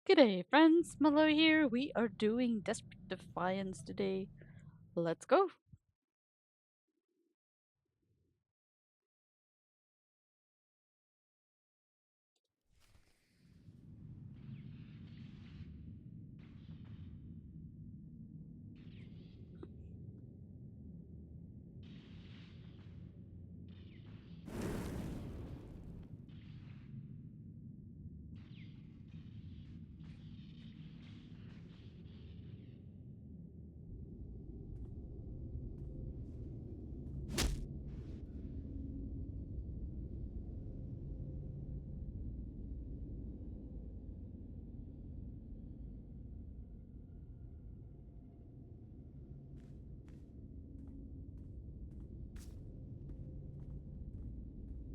G'day friends, Miloa here. We are doing Desperate Defiance today. Let's go.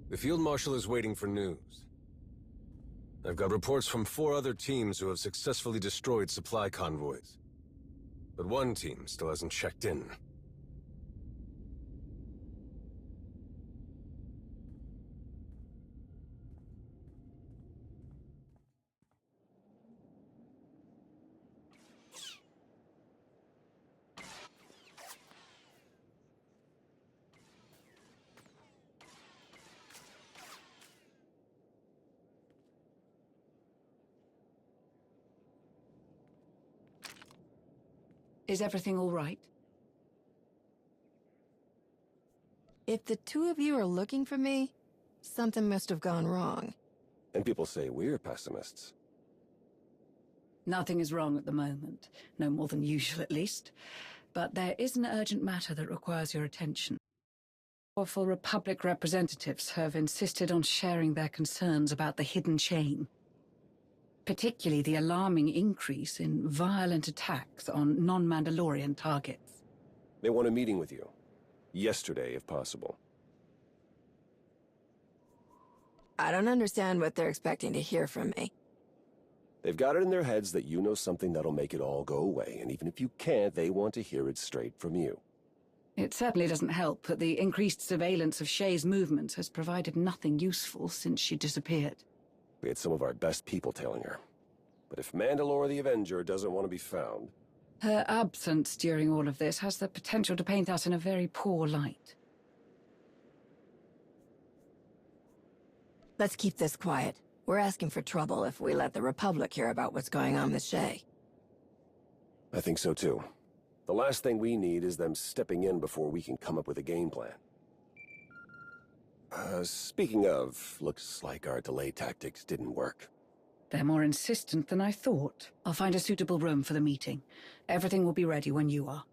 The Field Marshal is waiting for news. I've got reports from 4 other teams who have successfully destroyed supply convoys. But one team still hasn't checked in. Is everything all right? If the two of you are looking for me, something must have gone wrong. And people say we're pessimists. Nothing is wrong at the moment. No more than usual, at least. But there is an urgent matter that requires your attention. Powerful Republic representatives have insisted on sharing their concerns about the hidden chain. Particularly the alarming increase in violent attacks on non-Mandalorian targets. They want a meeting with you. Yesterday, if possible. I don't understand what they're expecting to hear from me. They've got it in their heads that you know something that'll make it all go away, and even if you can't, they want to hear it straight from you. It certainly doesn't help that the increased surveillance of Shay's movements has provided nothing useful since she disappeared. We had some of our best people tailing her. But if Mandalore the Avenger doesn't want to be found... Her absence during all of this has the potential to paint us in a very poor light. Let's keep this quiet. We're asking for trouble if we let the Republic hear about what's going on with Shay. I think so too. The last thing we need is them stepping in before we can come up with a game plan. Speaking of, looks like our delay tactics didn't work. They're more insistent than I thought. I'll find a suitable room for the meeting. Everything will be ready when you are.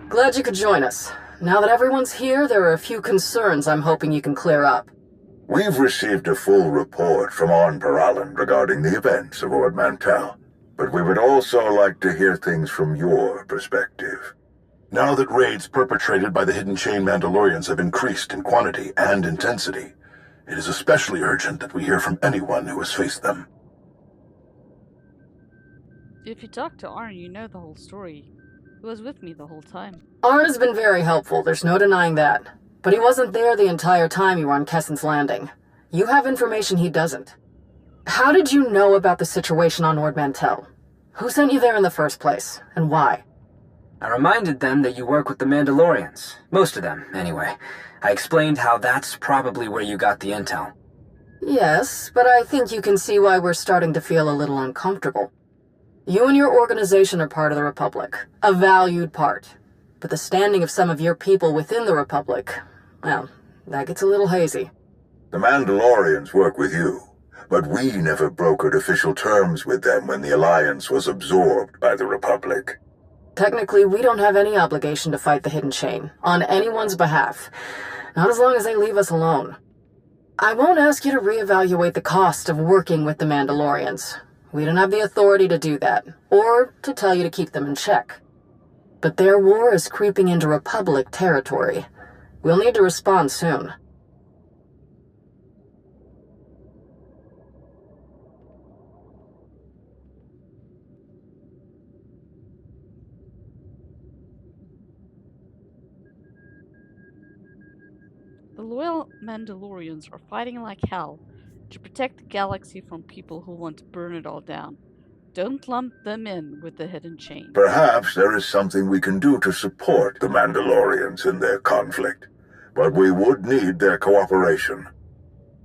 Glad you could join us. Now that everyone's here, there are a few concerns I'm hoping you can clear up. We've received a full report from On Island regarding the events of Ord Mantell, but we would also like to hear things from your perspective. Now that raids perpetrated by the Hidden Chain Mandalorians have increased in quantity and intensity, it is especially urgent that we hear from anyone who has faced them. If you talk to Arn, you know the whole story. He was with me the whole time. Arn has been very helpful, there's no denying that. But he wasn't there the entire time you were on Kessen's Landing. You have information he doesn't. How did you know about the situation on Ord Mantell? Who sent you there in the first place, and why? I reminded them that you work with the Mandalorians. Most of them, anyway. I explained how that's probably where you got the intel. Yes, but I think you can see why we're starting to feel a little uncomfortable. You and your organization are part of the Republic, a valued part. But the standing of some of your people within the Republic, well, that gets a little hazy. The Mandalorians work with you, but we never brokered official terms with them when the Alliance was absorbed by the Republic. Technically, we don't have any obligation to fight the Hidden Chain, on anyone's behalf. Not as long as they leave us alone. I won't ask you to reevaluate the cost of working with the Mandalorians. We don't have the authority to do that, or to tell you to keep them in check. But their war is creeping into Republic territory. We'll need to respond soon. The loyal Mandalorians are fighting like hell to protect the galaxy from people who want to burn it all down. Don't lump them in with the Hidden Chain. Perhaps there is something we can do to support the Mandalorians in their conflict, but we would need their cooperation.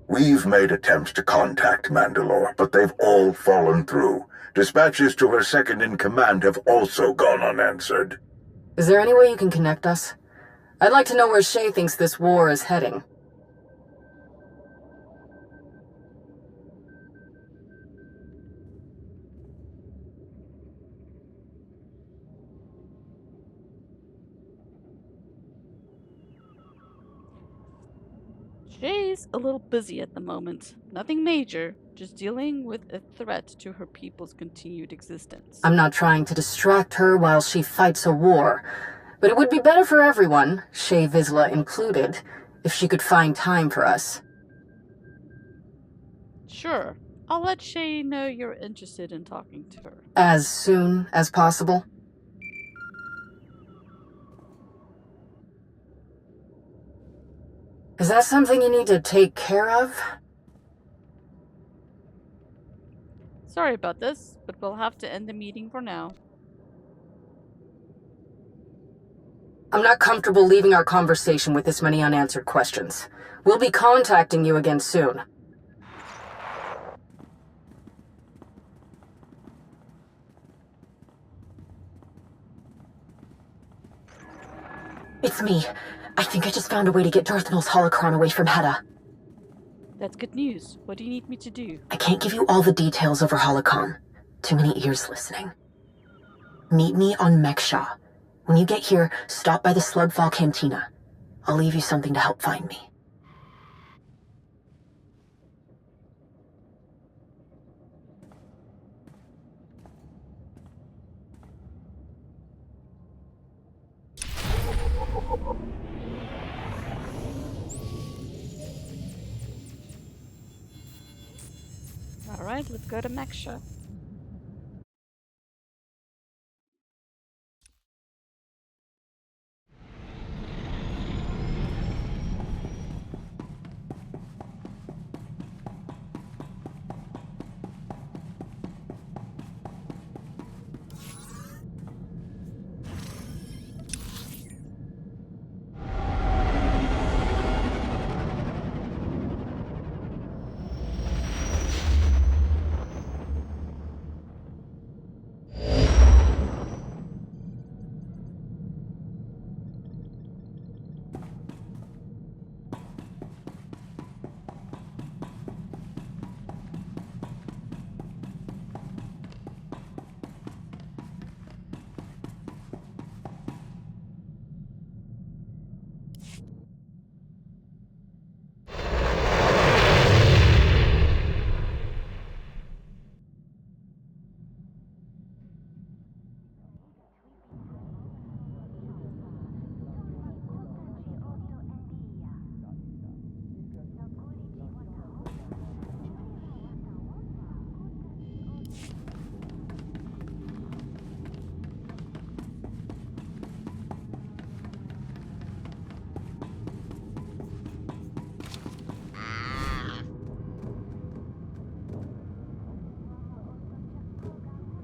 We've made attempts to contact Mandalore, but they've all fallen through. Dispatches to her second-in-command have also gone unanswered. Is there any way you can connect us? I'd like to know where Shay thinks this war is heading. Shay's a little busy at the moment. Nothing major, just dealing with a threat to her people's continued existence. I'm not trying to distract her while she fights a war, but it would be better for everyone, Shay Vizsla included, if she could find time for us. Sure, I'll let Shay know you're interested in talking to her. As soon as possible? Is that something you need to take care of? Sorry about this, but we'll have to end the meeting for now. I'm not comfortable leaving our conversation with this many unanswered questions. We'll be contacting you again soon. It's me. I think I just found a way to get Darth Maul's holocron away from Hedda. That's good news. What do you need me to do? I can't give you all the details over holocron. Too many ears listening. Meet me on Meksha. When you get here, stop by the Slugfall Cantina. I'll leave you something to help find me. Alright, let's go to Meksha.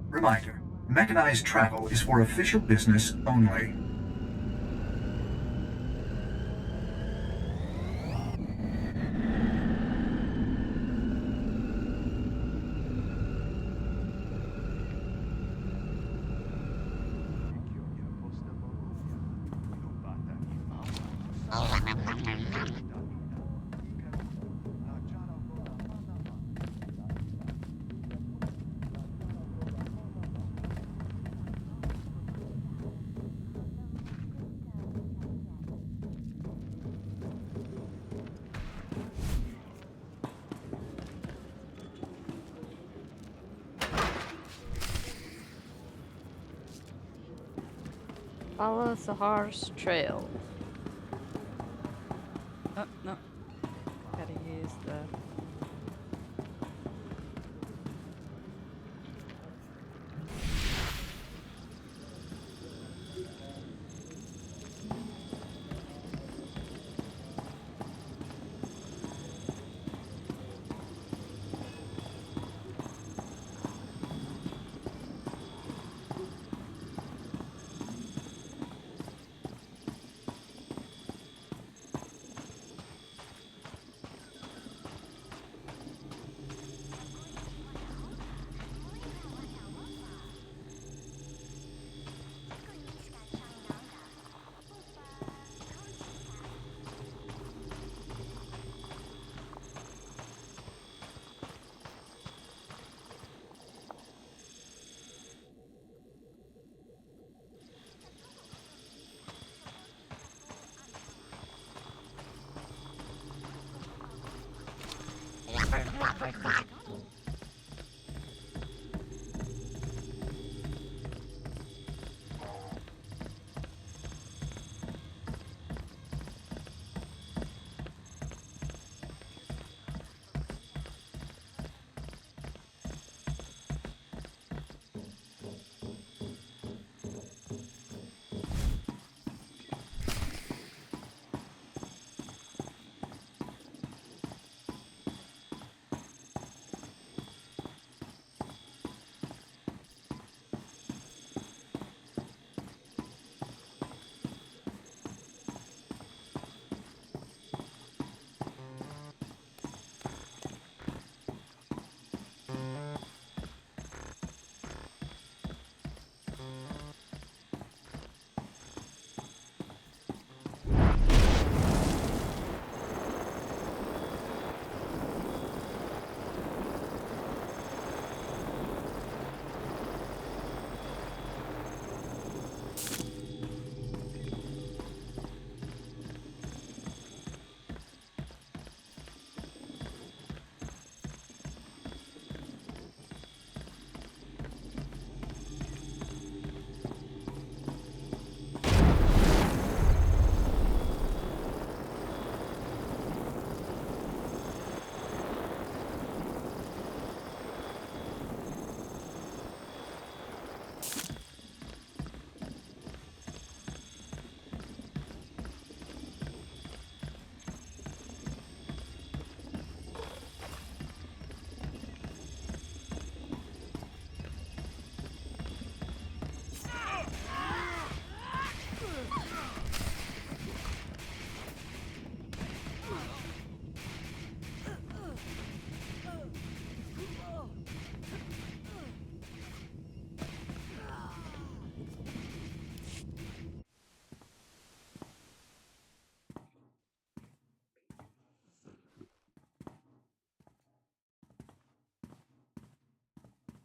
Reminder, Mechanized travel is for official business only. Follow SWTOR trail. Oh, no. Gotta use the...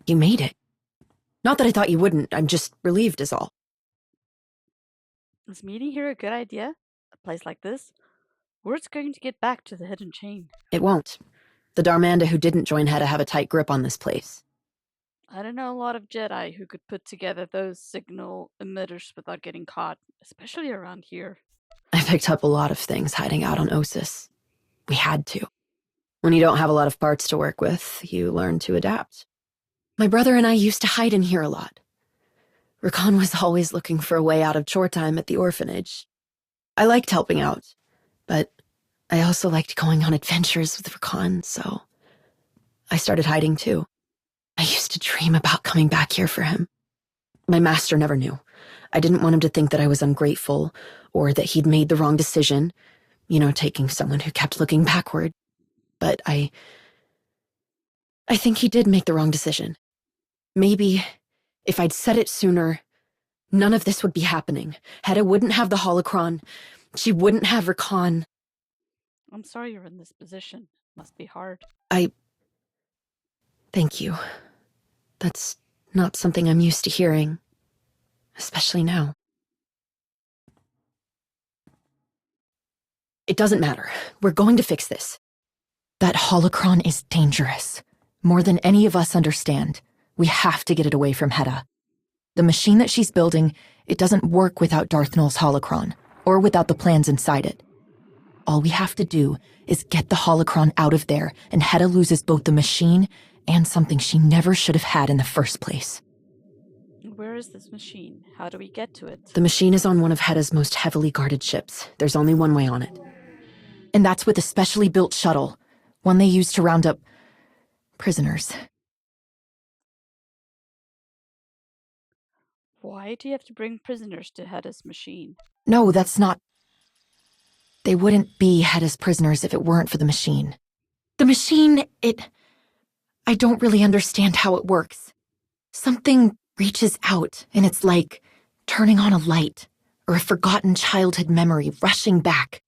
You made it. Not that I thought you wouldn't, I'm just relieved is all. Is meeting here a good idea? A place like this? Word's going to get back to the hidden chain. It won't. The Darmanda who didn't join had to have a tight grip on this place. I don't know a lot of Jedi who could put together those signal emitters without getting caught, especially around here. I picked up a lot of things hiding out on Osis. We had to. When you don't have a lot of parts to work with, you learn to adapt. My brother and I used to hide in here a lot. Rakan was always looking for a way out of chore time at the orphanage. I liked helping out, but I also liked going on adventures with Rakan, so I started hiding too. I used to dream about coming back here for him. My master never knew. I didn't want him to think that I was ungrateful, or that he'd made the wrong decision, taking someone who kept looking backward. But I think he did make the wrong decision. Maybe, if I'd said it sooner, none of this would be happening. Hedda wouldn't have the holocron. She wouldn't have Rakan. I'm sorry you're in this position. Must be hard. Thank you. That's not something I'm used to hearing. Especially now. It doesn't matter. We're going to fix this. That holocron is dangerous. More than any of us understand. We have to get it away from Hedda. The machine that she's building, it doesn't work without Darth Nul's holocron, or without the plans inside it. All we have to do is get the holocron out of there, and Hedda loses both the machine and something she never should have had in the first place. Where is this machine? How do we get to it? The machine is on one of Hedda's most heavily guarded ships. There's only one way on it. And that's with a specially built shuttle, one they use to round up prisoners. Why do you have to bring prisoners to Hedda's machine? No, that's not... They wouldn't be Hedda's prisoners if it weren't for the machine. The machine, I don't really understand how it works. Something reaches out, and it's like turning on a light, or a forgotten childhood memory rushing back.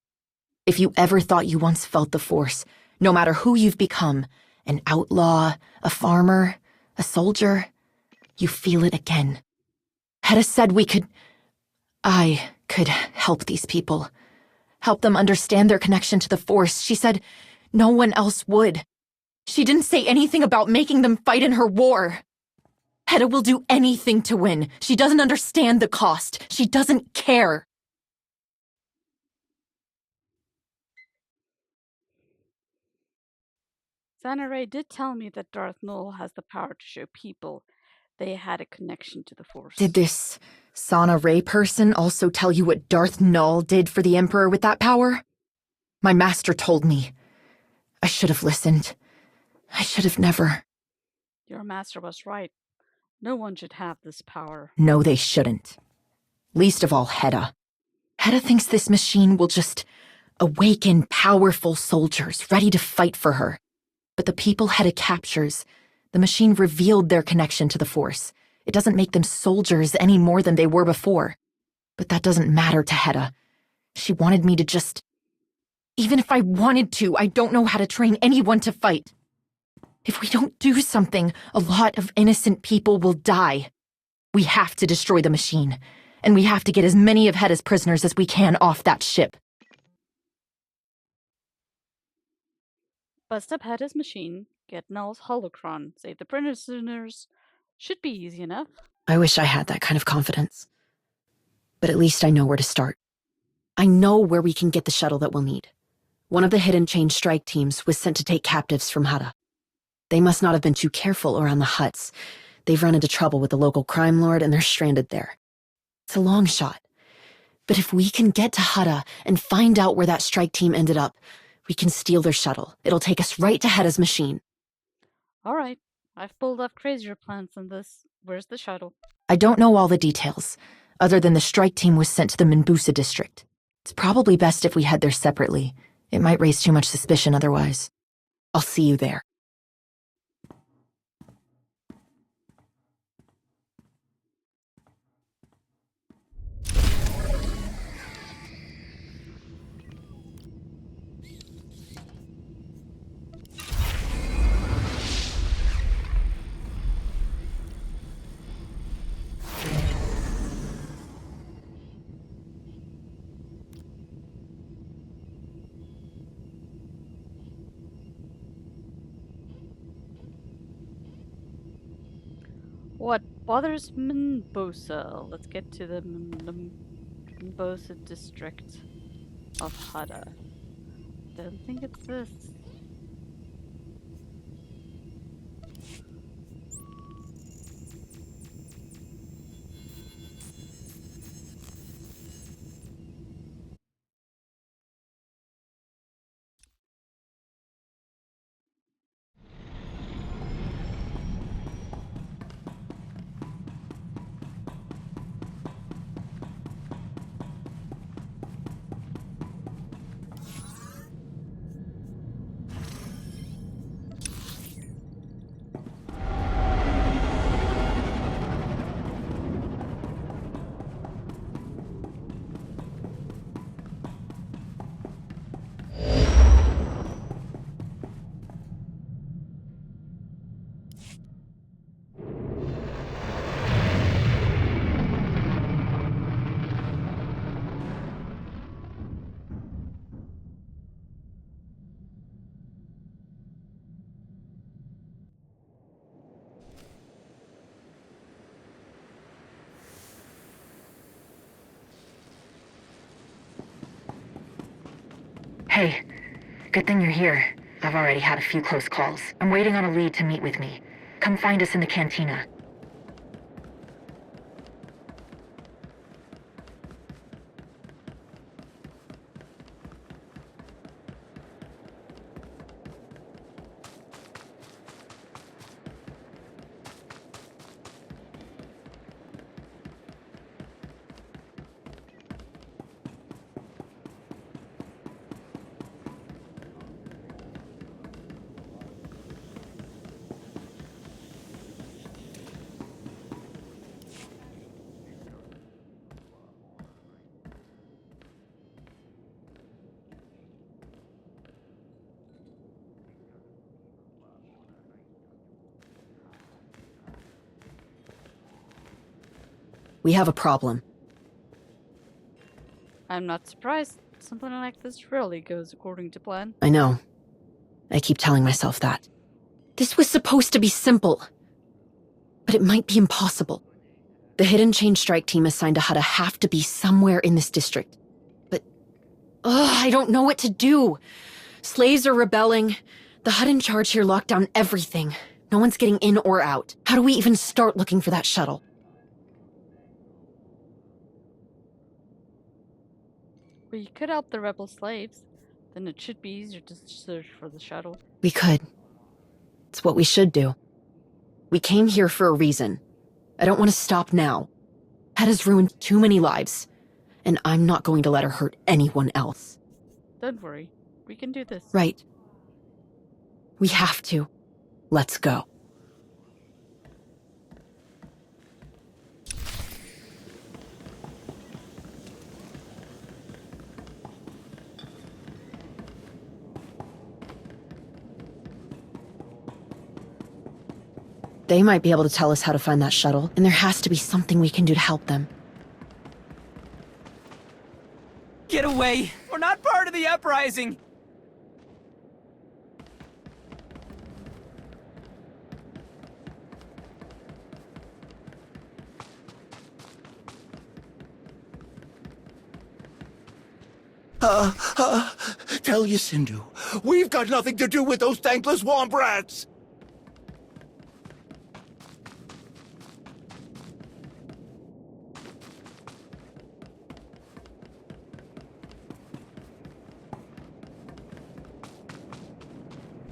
If you ever thought you once felt the Force, no matter who you've become, an outlaw, a farmer, a soldier, you feel it again. Hedda said I could help these people. Help them understand their connection to the Force. She said no one else would. She didn't say anything about making them fight in her war. Hedda will do anything to win. She doesn't understand the cost. She doesn't care. Xana Ray did tell me that Darth Nul has the power to show people they had a connection to the Force. Did this Sana Ray person also tell you what Darth Nul did for the Emperor with that power? My master told me. I should have listened. I should have never. Your master was right. No one should have this power. No, they shouldn't. Least of all Hedda. Hedda thinks this machine will just awaken powerful soldiers ready to fight for her. But the people Hedda captures, the machine revealed their connection to the Force. It doesn't make them soldiers any more than they were before. But that doesn't matter to Hedda. She wanted me to just... Even if I wanted to, I don't know how to train anyone to fight. If we don't do something, a lot of innocent people will die. We have to destroy the machine, and we have to get as many of Hedda's prisoners as we can off that ship. Bust up Hedda's machine, get Null's holocron, save the prisoners. Should be easy enough. I wish I had that kind of confidence. But at least I know where to start. I know where we can get the shuttle that we'll need. One of the hidden chain strike teams was sent to take captives from Hedda. They must not have been too careful around the huts. They've run into trouble with the local crime lord and they're stranded there. It's a long shot. But if we can get to Hedda and find out where that strike team ended up, we can steal their shuttle. It'll take us right to Hedda's machine. All right. I've pulled off crazier plans than this. Where's the shuttle? I don't know all the details, other than the strike team was sent to the Minbosa district. It's probably best if we head there separately. It might raise too much suspicion otherwise. I'll see you there. What bothers Minbosa? Let's get to the Minbosa district of Hedda. Don't think it's this. Hey, good thing you're here. I've already had a few close calls. I'm waiting on a lead to meet with me. Come find us in the cantina. We have a problem. I'm not surprised. Something like this rarely goes according to plan. I know. I keep telling myself that. This was supposed to be simple. But it might be impossible. The Hidden Chain Strike Team assigned to Hutta have to be somewhere in this district. But... I don't know what to do. Slaves are rebelling. The Hut in charge here locked down everything. No one's getting in or out. How do we even start looking for that shuttle? We could help the rebel slaves. Then it should be easier to search for the shuttle. We could. It's what we should do. We came here for a reason. I don't want to stop now. Hedda's ruined too many lives, and I'm not going to let her hurt anyone else. Don't worry. We can do this. Right. We have to. Let's go. They might be able to tell us how to find that shuttle, and there has to be something we can do to help them. Get away! We're not part of the uprising! Tell Yacindu, we've got nothing to do with those thankless womp-rats!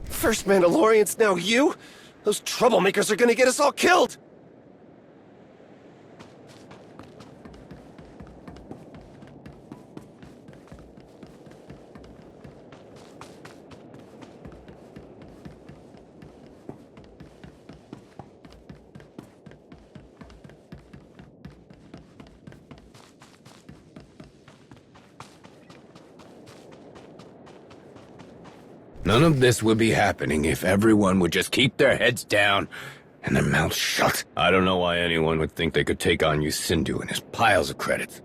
First Mandalorians, now you? Those troublemakers are gonna get us all killed! None of this would be happening if everyone would just keep their heads down and their mouths shut. I don't know why anyone would think they could take on Yacindu and his piles of credits.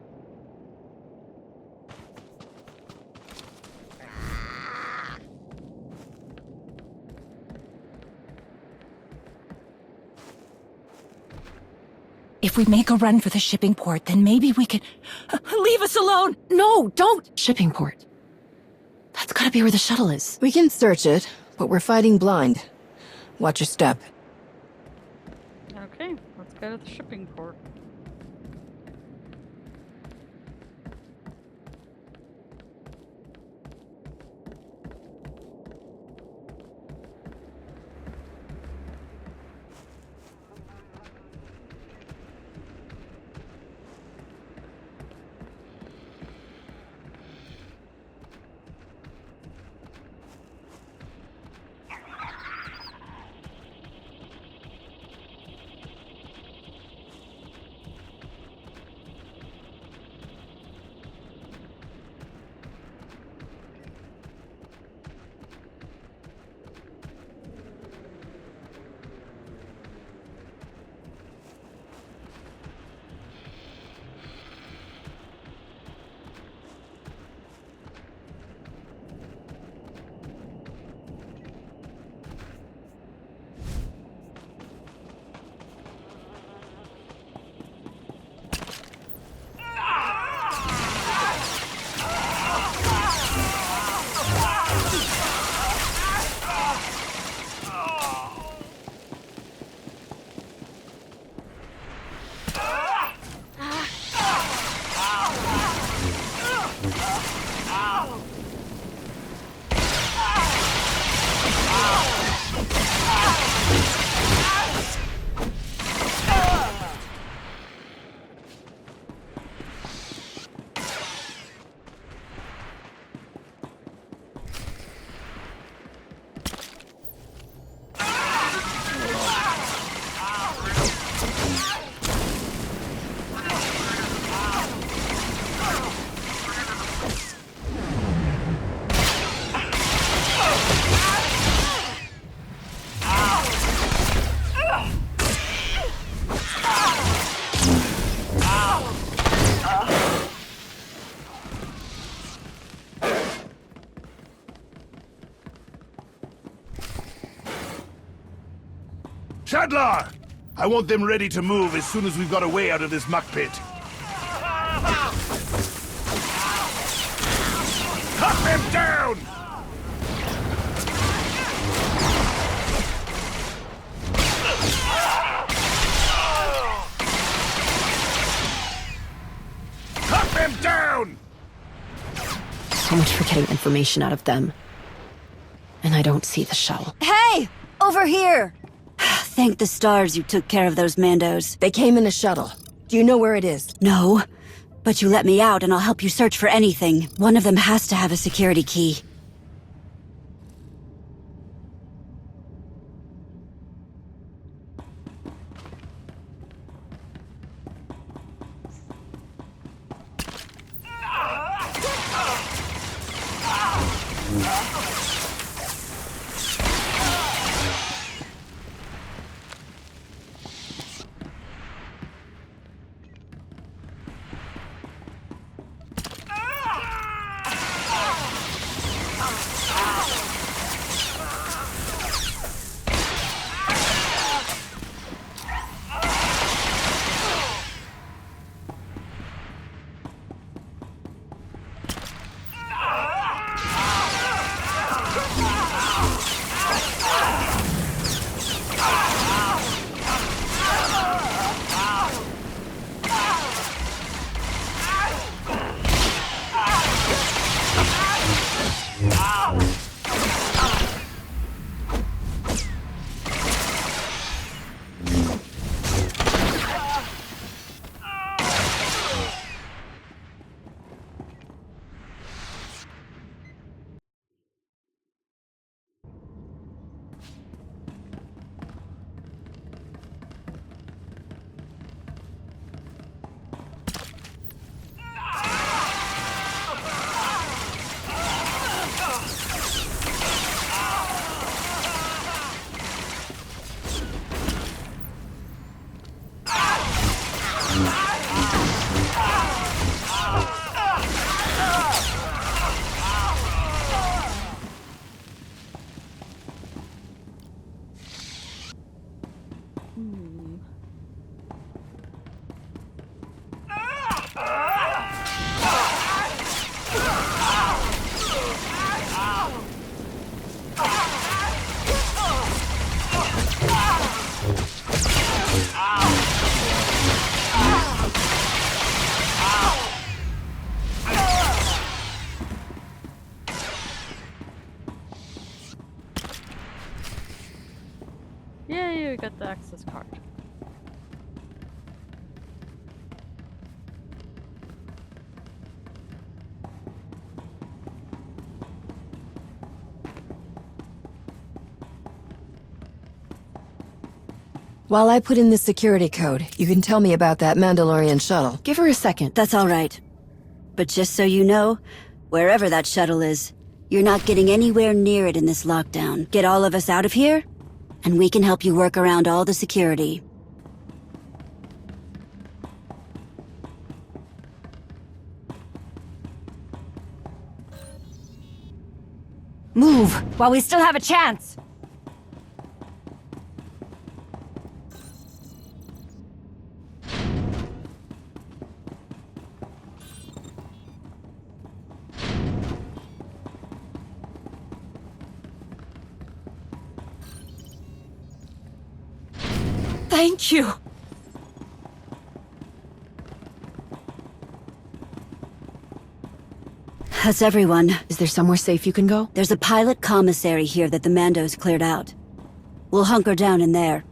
If we make a run for the shipping port, then maybe we can... Leave us alone! No, don't! Shipping port. That's gotta be where the shuttle is. We can search it, but we're fighting blind. Watch your step. Okay, let's go to the shipping port. Shadlar! I want them ready to move as soon as we've got a way out of this muck pit. Cut them down! Cut them down! So much for getting information out of them. And I don't see the shell. Hey! Over here! Thank the stars you took care of those Mandos. They came in a shuttle. Do you know where it is? No, but you let me out and I'll help you search for anything. One of them has to have a security key. Yay, we got the access card. While I put in the security code, you can tell me about that Mandalorian shuttle. Give her a second. That's all right. But just so you know, wherever that shuttle is, you're not getting anywhere near it in this lockdown. Get all of us out of here, and we can help you work around all the security. Move, while we still have a chance! Thank you! That's everyone. Is there somewhere safe you can go? There's a pilot commissary here that the Mandos cleared out. We'll hunker down in there.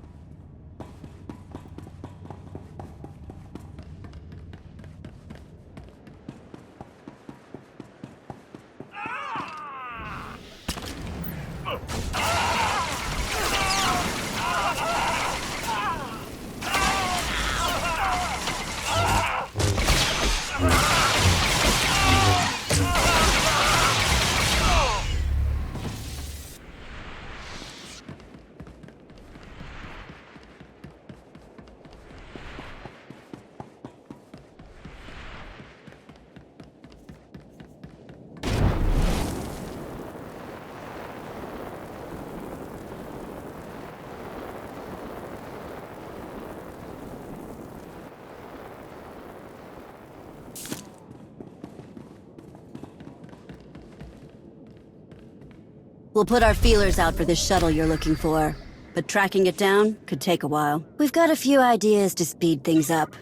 We'll put our feelers out for this shuttle you're looking for, but tracking it down could take a while. We've got a few ideas to speed things up.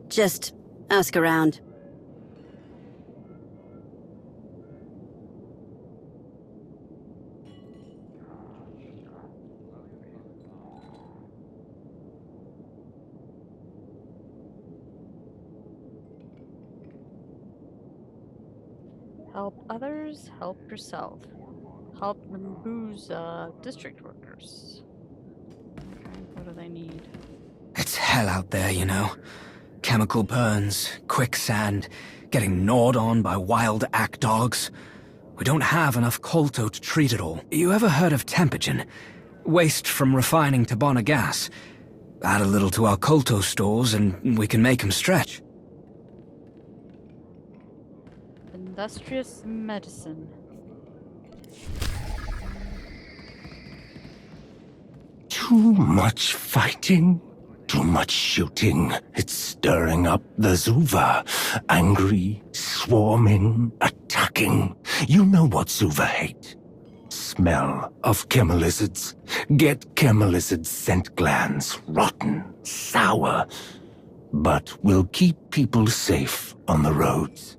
Just ask around. Help others, help yourself. Help minbosa district workers. Okay, what do they need? It's hell out there, you know. Chemical burns, quicksand, getting gnawed on by wild ack dogs. We don't have enough colto to treat it all. You ever heard of Tempogen? Waste from refining Tabana gas. Add a little to our colto stores and we can make them stretch. Industrious medicine. Too much fighting, too much shooting. It's stirring up the Zuva. Angry, swarming, attacking. You know what Zuva hate. Smell of chemelizards. Get chemelizard scent glands. Rotten, sour. But will keep people safe on the roads.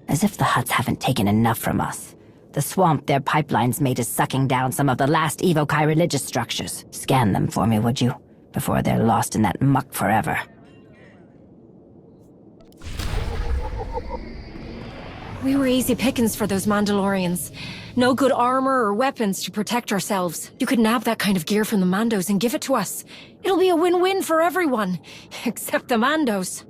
As if the Hutts haven't taken enough from us. The swamp their pipelines made is sucking down some of the last Evokai religious structures. Scan them for me, would you? Before they're lost in that muck forever. We were easy pickings for those Mandalorians. No good armor or weapons to protect ourselves. You could nab that kind of gear from the Mandos and give it to us. It'll be a win-win for everyone. Except the Mandos.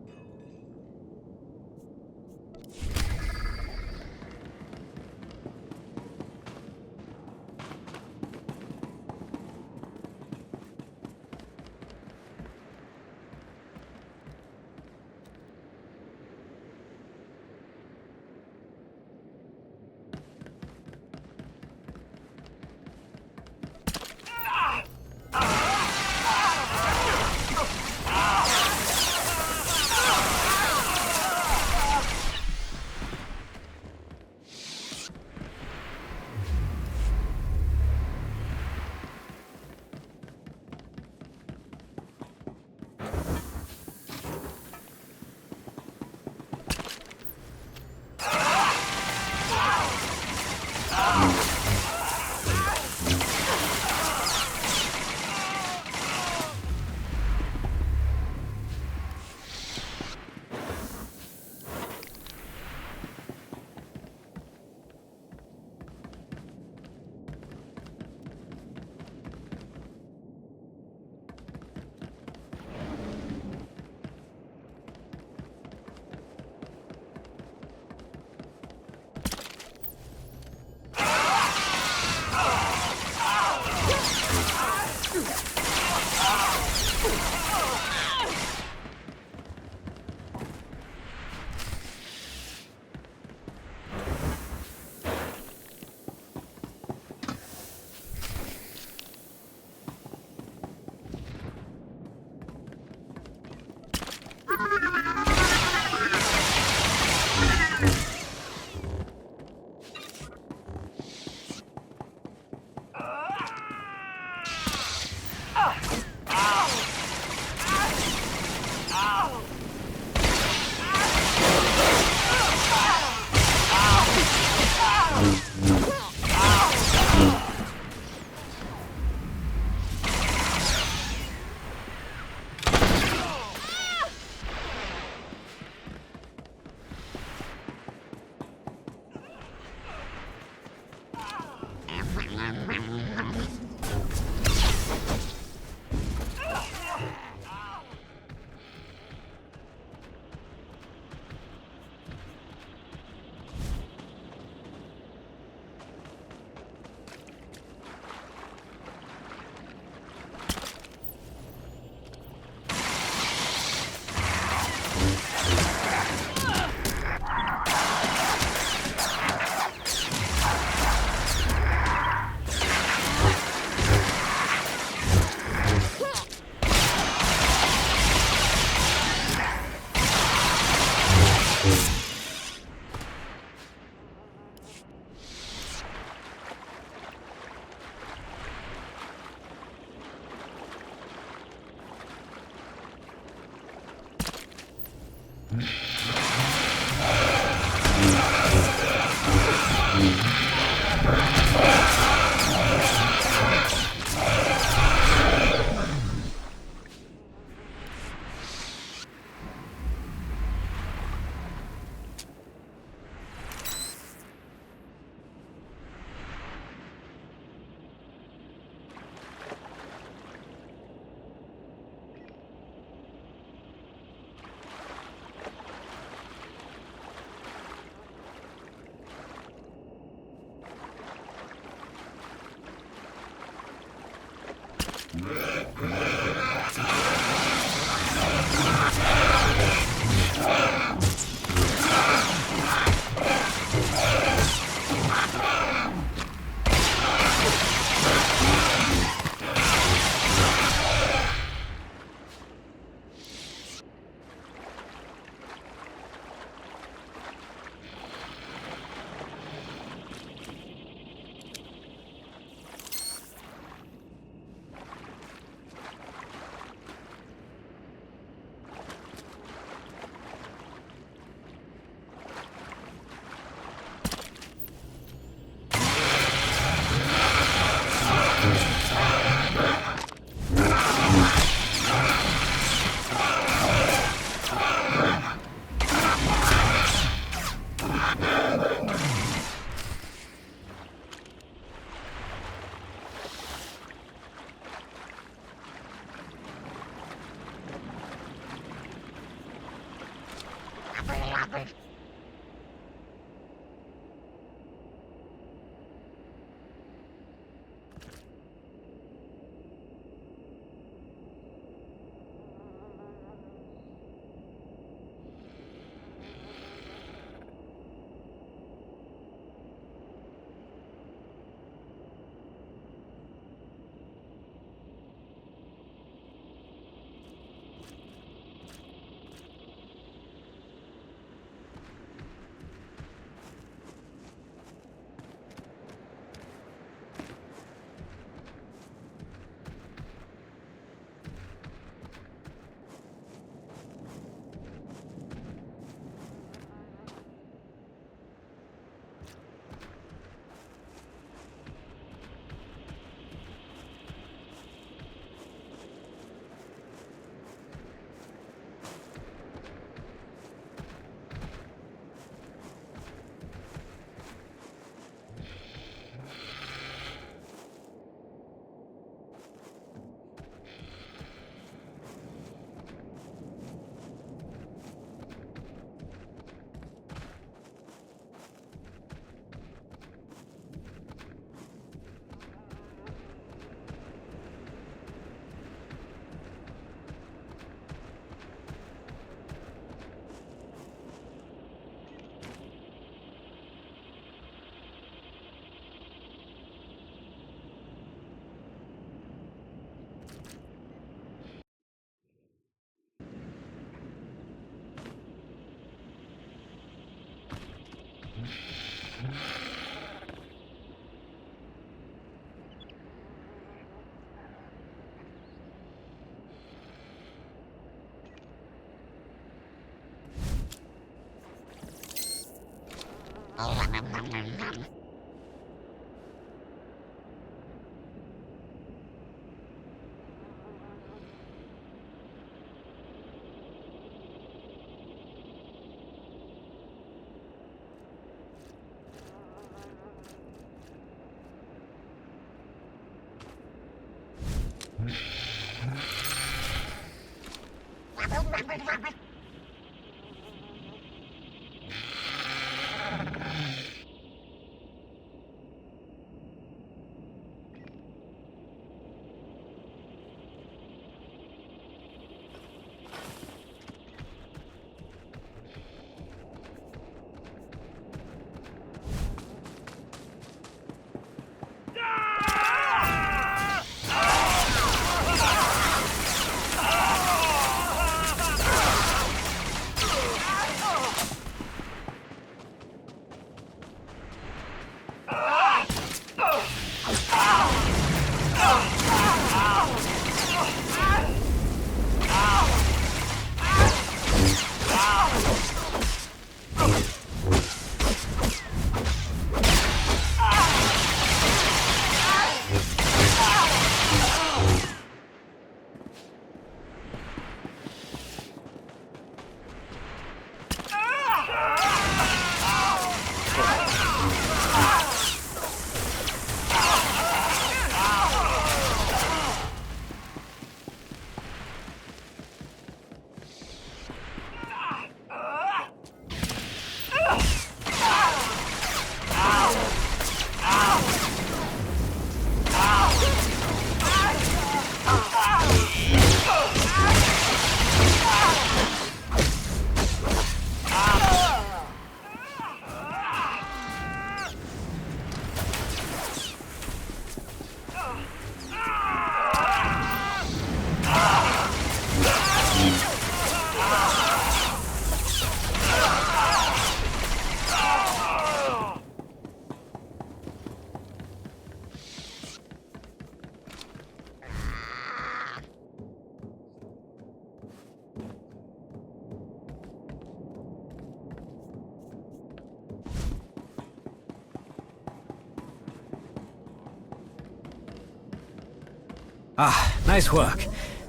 Ah, nice work.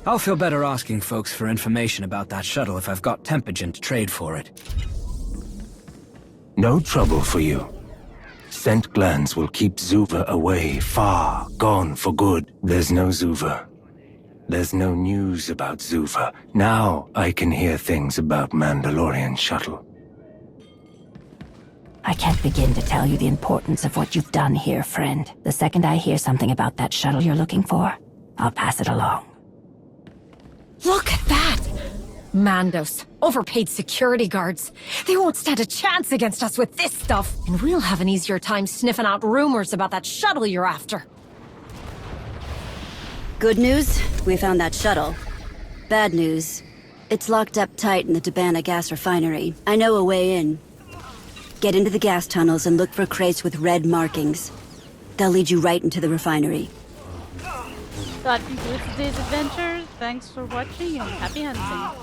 I'll feel better asking folks for information about that shuttle if I've got Tempogen to trade for it. No trouble for you. Scent glands will keep Zuva away, far, gone for good. There's no Zuva. There's no news about Zuva. Now I can hear things about Mandalorian shuttle. I can't begin to tell you the importance of what you've done here, friend. The second I hear something about that shuttle you're looking for, I'll pass it along. Look at that! Mandos. Overpaid security guards. They won't stand a chance against us with this stuff. And we'll have an easier time sniffing out rumors about that shuttle you're after. Good news, we found that shuttle. Bad news, it's locked up tight in the Tabana gas refinery. I know a way in. Get into the gas tunnels and look for crates with red markings. They'll lead you right into the refinery. That concludes today's adventure. Thanks for watching and happy hunting.